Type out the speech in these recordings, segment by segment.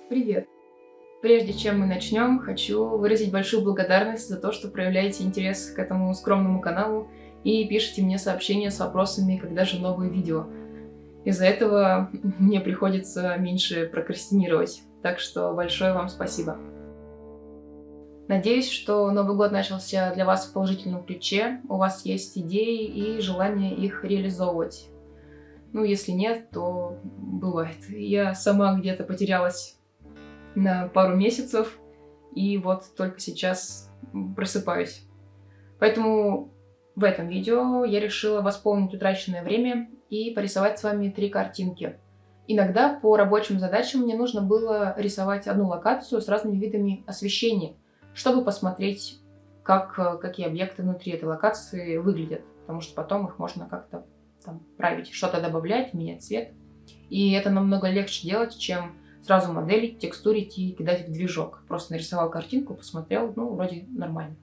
Привет! Прежде чем мы начнем, хочу выразить большую благодарность за то, что проявляете интерес к этому скромному каналу и пишите мне сообщения с вопросами, когда же новые видео. Из-за этого мне приходится меньше прокрастинировать, так что большое вам спасибо. Надеюсь, что Новый год начался для вас в положительном ключе, у вас есть идеи и желание их реализовывать. Ну, если нет, то бывает. Я сама где-то потерялась на пару месяцев, и вот только сейчас просыпаюсь. Поэтому в этом видео я решила восполнить утраченное время и порисовать с вами 3 картинки. Иногда по рабочим задачам мне нужно было рисовать одну локацию с разными видами освещения, чтобы посмотреть, какие объекты внутри этой локации выглядят, потому что потом их можно как-то там править, что-то добавлять, менять цвет. И это намного легче делать, чем сразу моделить, текстурить и кидать в движок. Просто нарисовал картинку, посмотрел, ну, вроде нормально.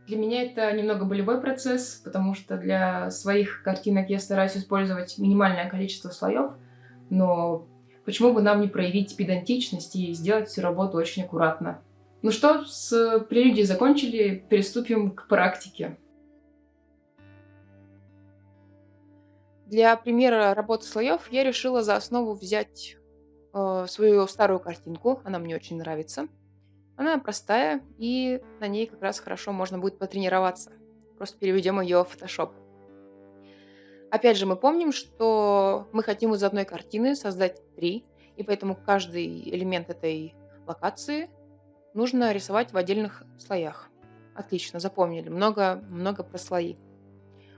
Для меня это немного болевой процесс, потому что для своих картинок я стараюсь использовать минимальное количество слоев, но почему бы нам не проявить педантичность и сделать всю работу очень аккуратно? Ну что, с прелюдией закончили, переступим к практике. Для примера работы слоев я решила за основу взять свою старую картинку, она мне очень нравится. Она простая, и на ней как раз хорошо можно будет потренироваться. Просто переведем ее в Photoshop. Опять же, мы помним, что мы хотим из одной картины создать 3, и поэтому каждый элемент этой локации нужно рисовать в отдельных слоях. Отлично, запомнили. Много про слои.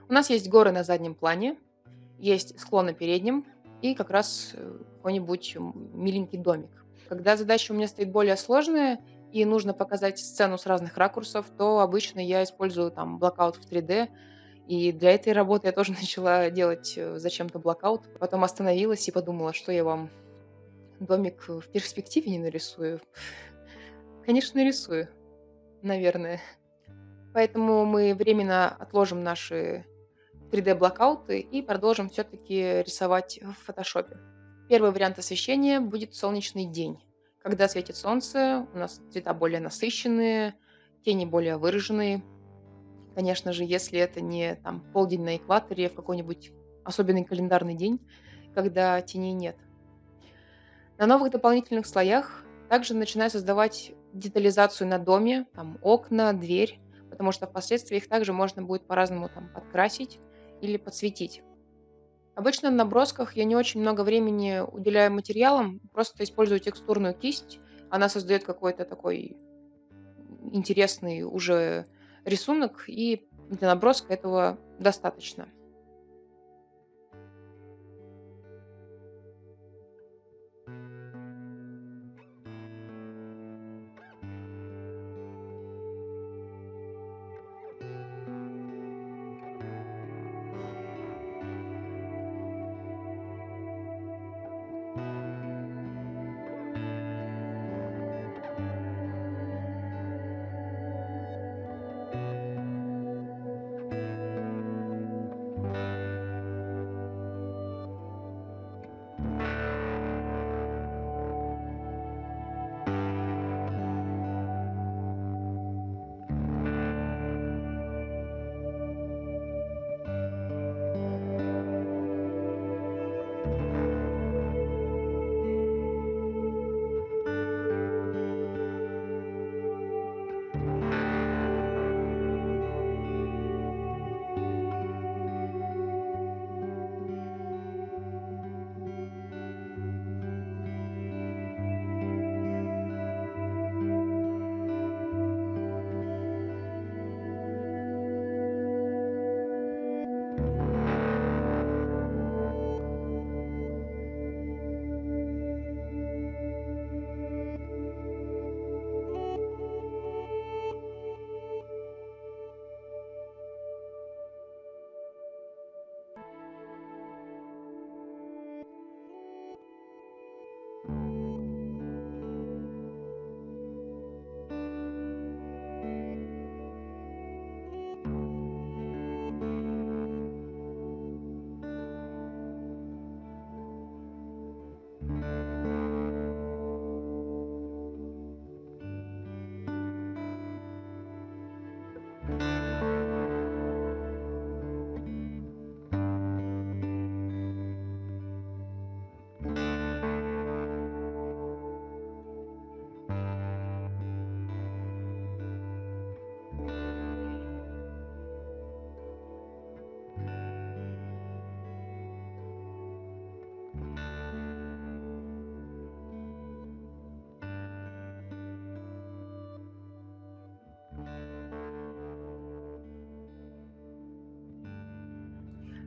У нас есть горы на заднем плане, есть склон на переднем и как раз какой-нибудь миленький домик. Когда задача у меня стоит более сложная и нужно показать сцену с разных ракурсов, то обычно я использую там блокаут в 3D. И для этой работы я тоже начала делать зачем-то блокаут. Потом остановилась и подумала, что я вам домик в перспективе не нарисую. Конечно, нарисую, наверное. Поэтому мы временно отложим наши 3D-блокауты и продолжим все-таки рисовать в фотошопе. Первый вариант освещения будет солнечный день. Когда светит солнце, у нас цвета более насыщенные, тени более выраженные. Конечно же, если это не там полдень на экваторе, в какой-нибудь особенный календарный день, когда теней нет. На новых дополнительных слоях также начинаю создавать детализацию на доме, там окна, дверь, потому что впоследствии их также можно будет по-разному там подкрасить или подсветить. Обычно на набросках я не очень много времени уделяю материалам, просто использую текстурную кисть. Она создает какой-то такой интересный уже рисунок, и для наброска этого достаточно.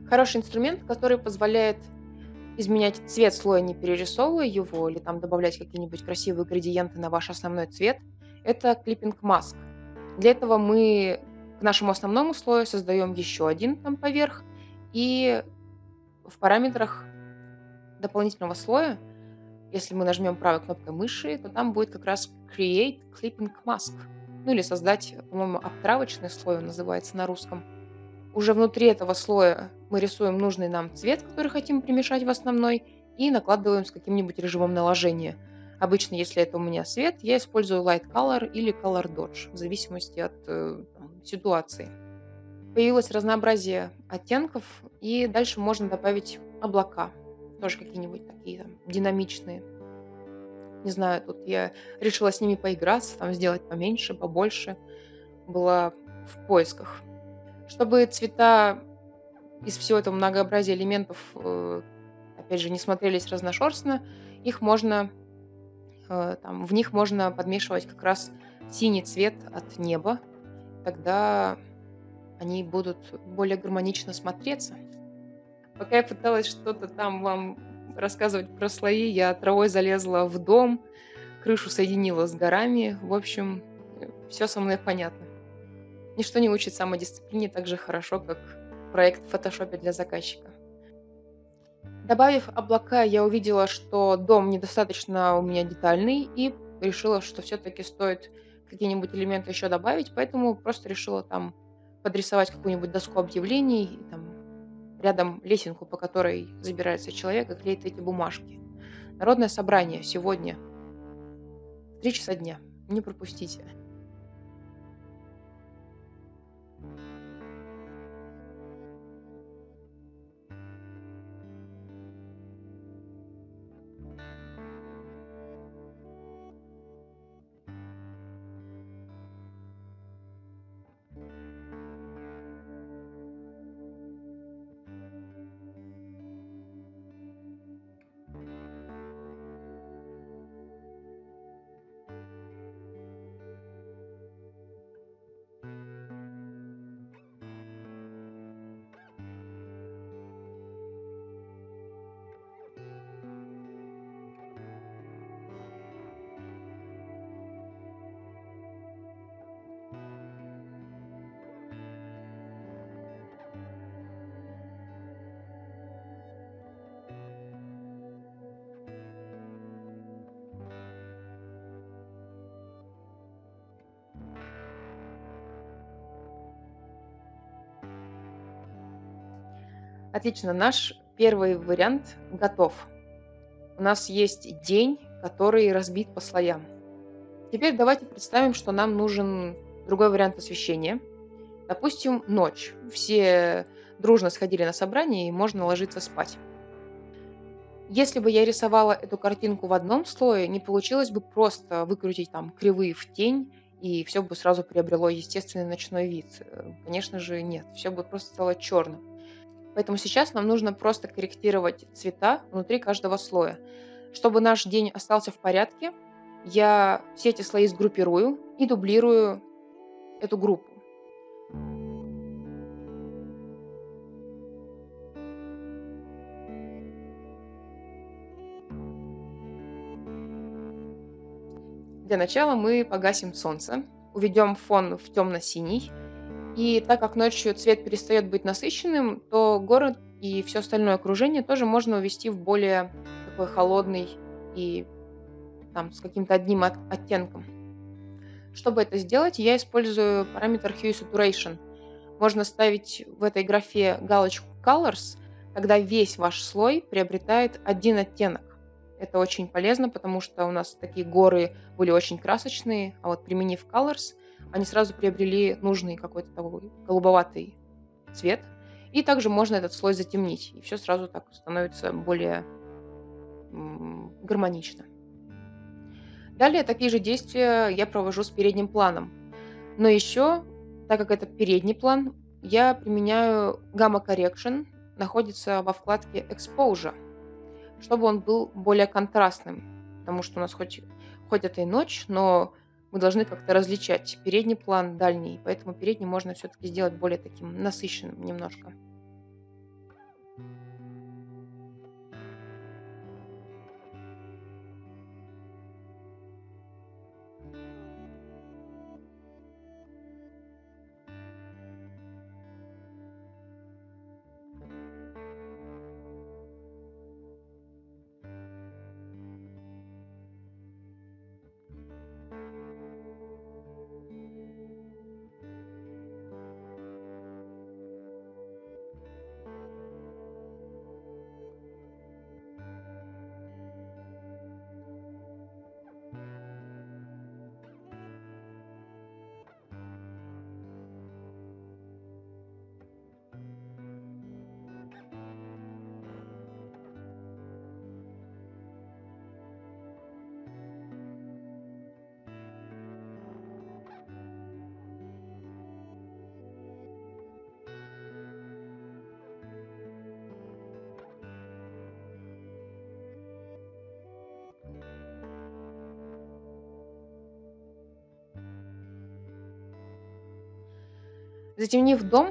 Хороший инструмент, который позволяет изменять цвет слоя, не перерисовывая его, или там добавлять какие-нибудь красивые градиенты на ваш основной цвет, это Clipping Mask. Для этого мы к нашему основному слою создаем еще один там поверх, и в параметрах дополнительного слоя, если мы нажмем правой кнопкой мыши, то там будет как раз Create Clipping Mask. Ну или создать, по-моему, обтравочный слой, он называется на русском. Уже внутри этого слоя мы рисуем нужный нам цвет, который хотим примешать в основной, и накладываем с каким-нибудь режимом наложения. Обычно, если это у меня свет, я использую Light Color или Color Dodge, в зависимости от ситуации. Появилось разнообразие оттенков, и дальше можно добавить облака, тоже какие-нибудь такие там динамичные. Не знаю, тут я решила с ними поиграться, там сделать поменьше, побольше. Была в поисках. Чтобы цвета из всего этого многообразия элементов, опять же, не смотрелись разношерстно, их можно, в них можно подмешивать как раз синий цвет от неба. Тогда они будут более гармонично смотреться. Пока я пыталась что-то там вам рассказывать про слои, я травой залезла в дом, крышу соединила с горами. В общем, все со мной понятно. Ничто не учит самодисциплине так же хорошо, как проект в фотошопе для заказчика. Добавив облака, я увидела, что дом недостаточно у меня детальный, и решила, что все-таки стоит какие-нибудь элементы еще добавить, поэтому просто решила там подрисовать какую-нибудь доску объявлений, и там рядом лесенку, по которой забирается человек и клеит эти бумажки. Народное собрание сегодня в 3 часа дня. Не пропустите. Отлично, наш первый вариант готов. У нас есть день, который разбит по слоям. Теперь давайте представим, что нам нужен другой вариант освещения. Допустим, ночь. Все дружно сходили на собрание, и можно ложиться спать. Если бы я рисовала эту картинку в одном слое, не получилось бы просто выкрутить там кривые в тень, и все бы сразу приобрело естественный ночной вид. Конечно же, нет. Все бы просто стало черным. Поэтому сейчас нам нужно просто корректировать цвета внутри каждого слоя. Чтобы наш день остался в порядке, я все эти слои сгруппирую и дублирую эту группу. Для начала мы погасим солнце, уведем фон в темно-синий. И так как ночью цвет перестает быть насыщенным, то город и все остальное окружение тоже можно увести в более такой холодный и там с каким-то одним оттенком. Чтобы это сделать, я использую параметр Hue Saturation. Можно ставить в этой графе галочку Colors, тогда весь ваш слой приобретает один оттенок. Это очень полезно, потому что у нас такие горы были очень красочные, а вот применив Colors, они сразу приобрели нужный какой-то такой голубоватый цвет. И также можно этот слой затемнить, и все сразу так становится более гармонично. Далее такие же действия я провожу с передним планом. Но еще, так как это передний план, я применяю Gamma Correction, находится во вкладке Exposure, чтобы он был более контрастным. Потому что у нас хоть это и ночь, но мы должны как-то различать передний план, дальний. Поэтому передний можно все-таки сделать более таким насыщенным немножко. Затемнив дом,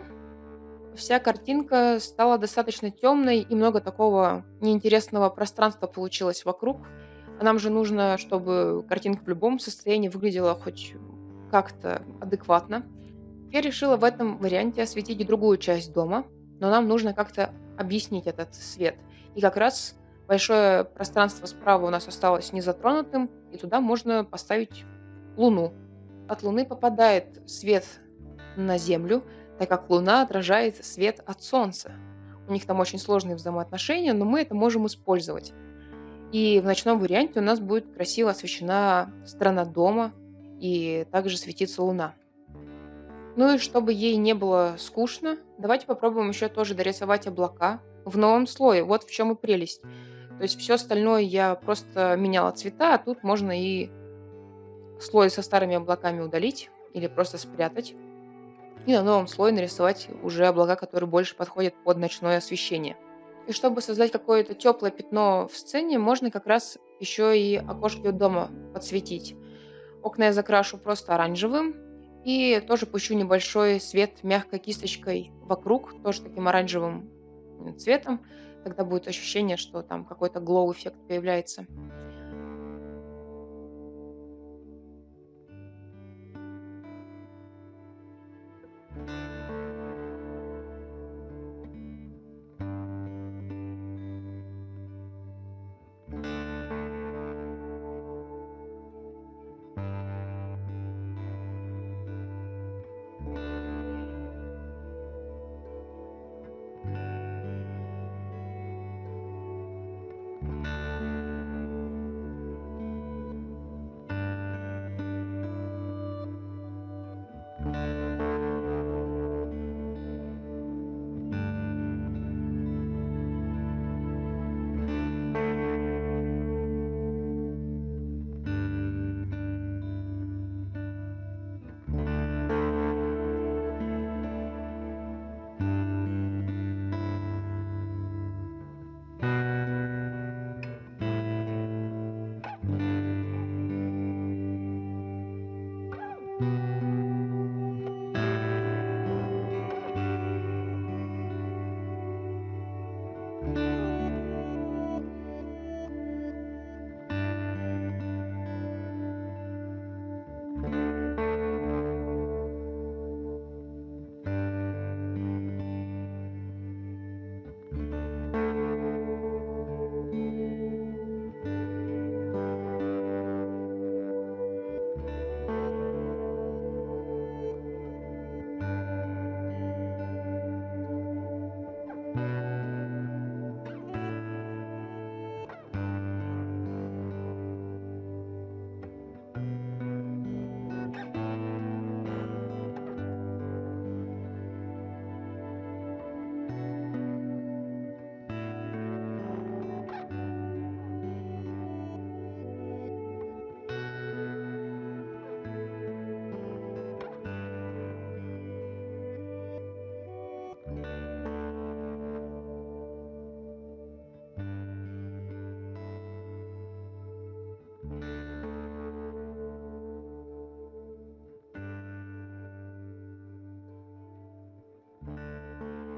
вся картинка стала достаточно темной, и много такого неинтересного пространства получилось вокруг. А нам же нужно, чтобы картинка в любом состоянии выглядела хоть как-то адекватно. Я решила в этом варианте осветить и другую часть дома, но нам нужно как-то объяснить этот свет. И как раз большое пространство справа у нас осталось незатронутым, и туда можно поставить луну. От луны попадает свет на Землю, так как луна отражает свет от солнца. У них там очень сложные взаимоотношения, но мы это можем использовать. И в ночном варианте у нас будет красиво освещена сторона дома, и также светится луна. Ну и чтобы ей не было скучно, давайте попробуем еще тоже дорисовать облака в новом слое. Вот в чем и прелесть. То есть все остальное я просто меняла цвета, а тут можно и слой со старыми облаками удалить или просто спрятать. И на новом слое нарисовать уже облака, которые больше подходят под ночное освещение. И чтобы создать какое-то теплое пятно в сцене, можно как раз еще и окошки у дома подсветить. Окна я закрашу просто оранжевым и тоже пущу небольшой свет мягкой кисточкой вокруг, тоже таким оранжевым цветом. Тогда будет ощущение, что там какой-то глоу-эффект появляется.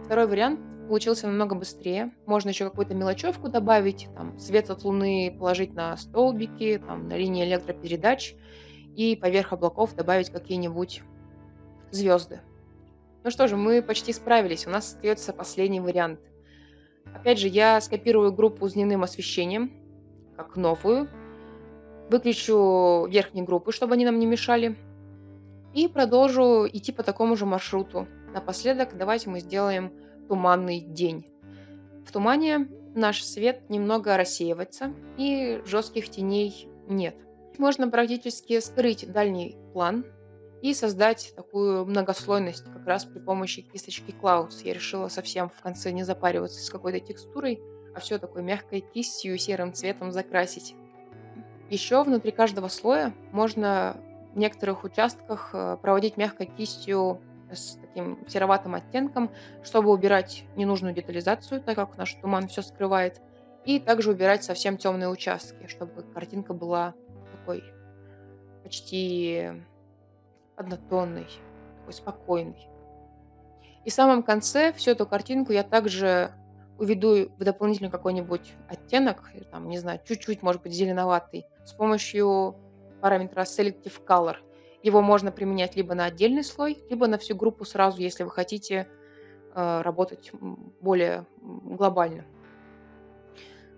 Второй вариант получился намного быстрее. Можно еще какую-то мелочевку добавить, там, свет от луны положить на столбики, там, на линии электропередач и поверх облаков добавить какие-нибудь звезды. Ну что же, мы почти справились. У нас остается последний вариант. Опять же, я скопирую группу с дневным освещением, как новую. Выключу верхние группы, чтобы они нам не мешали. И продолжу идти по такому же маршруту. Напоследок давайте мы сделаем туманный день. В тумане наш свет немного рассеивается, и жестких теней нет. Можно практически скрыть дальний план и создать такую многослойность как раз при помощи кисточки Clouds. Я решила совсем в конце не запариваться с какой-то текстурой, а все такой мягкой кистью и серым цветом закрасить. Еще внутри каждого слоя можно в некоторых участках проводить мягкой кистью с таким сероватым оттенком, чтобы убирать ненужную детализацию, так как наш туман все скрывает, и также убирать совсем темные участки, чтобы картинка была такой почти однотонной, такой спокойной. И в самом конце всю эту картинку я также уведу в дополнительный какой-нибудь оттенок, там, не знаю, чуть-чуть, может быть, зеленоватый, с помощью параметра Selective Color. Его можно применять либо на отдельный слой, либо на всю группу сразу, если вы хотите работать более глобально.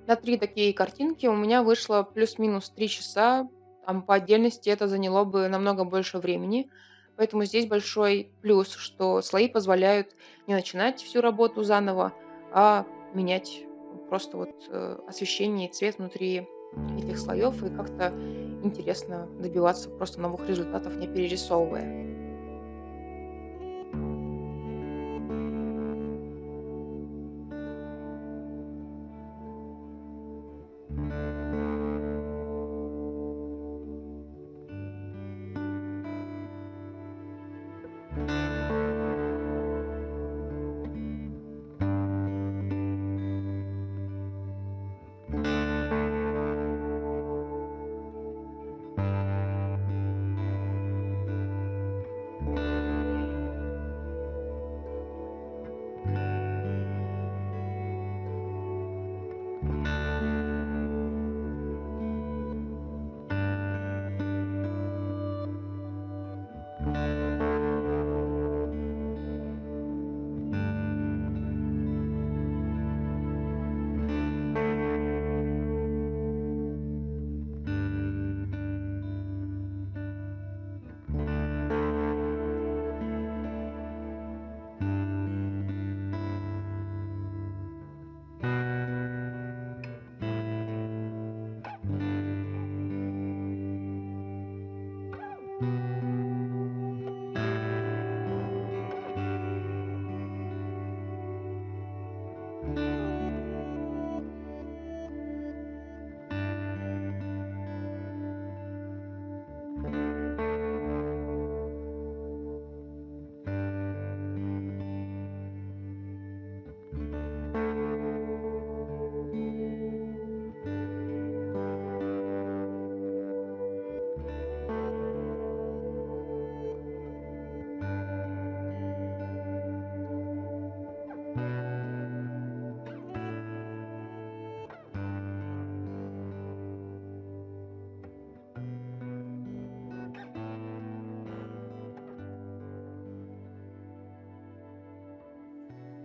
На 3 такие картинки у меня вышло плюс-минус 3 часа. Там по отдельности это заняло бы намного больше времени. Поэтому здесь большой плюс, что слои позволяют не начинать всю работу заново, а менять просто вот освещение и цвет внутри этих слоев и как-то интересно добиваться просто новых результатов, не перерисовывая.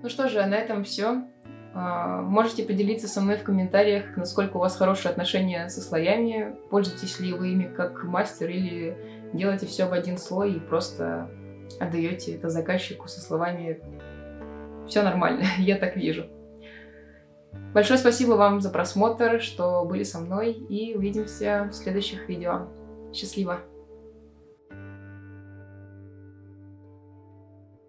Ну что же, на этом все. Можете поделиться со мной в комментариях, насколько у вас хорошие отношения со слоями, пользуетесь ли вы ими как мастер или делаете все в один слой и просто отдаете это заказчику со словами «все нормально, я так вижу». Большое спасибо вам за просмотр, что были со мной, и увидимся в следующих видео. Счастливо!